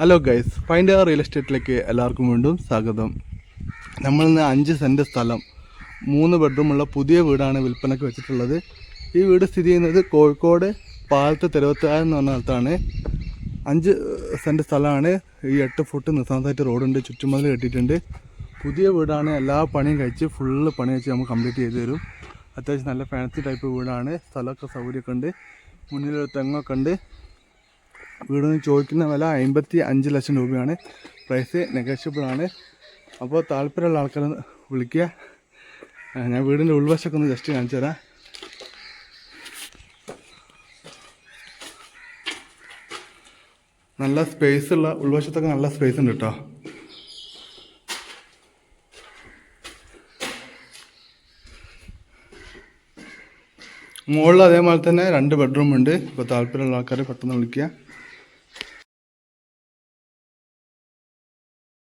Hello guys, find real എസ്റ്റേറ്റിലേക്ക് എല്ലാവർക്കും വീണ്ടും സ്വാഗതം. നമ്മളിന്ന് 5 സെൻറ്റ് സ്ഥലം 3 ബെഡ്റൂമുള്ള പുതിയ വീടാണ് വിൽപ്പനയ്ക്ക് വെച്ചിട്ടുള്ളത്. ഈ വീട് സ്ഥിതി ചെയ്യുന്നത് കോഴിക്കോട് പാലത്ത് തെരുവത്താഴം എന്ന് പറഞ്ഞ സ്ഥലത്താണ്. 5 സെൻറ്റ് സ്ഥലമാണ്. ഈ 8 ഫുട്ട് നിസാന്തായിട്ട് റോഡുണ്ട്, ചുറ്റുമതിൽ കെട്ടിയിട്ടുണ്ട്. പുതിയ വീടാണ്. എല്ലാ പണിയും കഴിച്ച് ഫുള്ള് പണി വെച്ച് നമുക്ക് കംപ്ലീറ്റ് ചെയ്ത് തരും. അത്യാവശ്യം നല്ല ഫാൻസി ടൈപ്പ് വീടാണ്. സ്ഥലമൊക്കെ സൗകര്യമൊക്കെ ഉണ്ട്. മുന്നിലൊരു തെങ്ങൊക്കെ ഉണ്ട്. വീടിന് ചോദിക്കുന്ന വില 55 ലക്ഷം രൂപയാണ്. പ്രൈസ് നെഗോഷ്യബിളാണ്. അപ്പോൾ താല്പര്യമുള്ള ആൾക്കാർ വിളിക്കുക. ഞാൻ വീടിൻ്റെ ഉൾവശമൊക്കെ ഒന്ന് ജസ്റ്റ് കാണിച്ചു തരാം. നല്ല സ്പേസ് ഉള്ള ഉൾവശത്തൊക്കെ നല്ല സ്പേസ് ഉണ്ട് കേട്ടോ. മുകളിൽ അതേപോലെ തന്നെ 2 ബെഡ്റൂം ഉണ്ട്. ഇപ്പോൾ താല്പര്യമുള്ള ആൾക്കാർ പെട്ടെന്ന് വിളിക്കുക.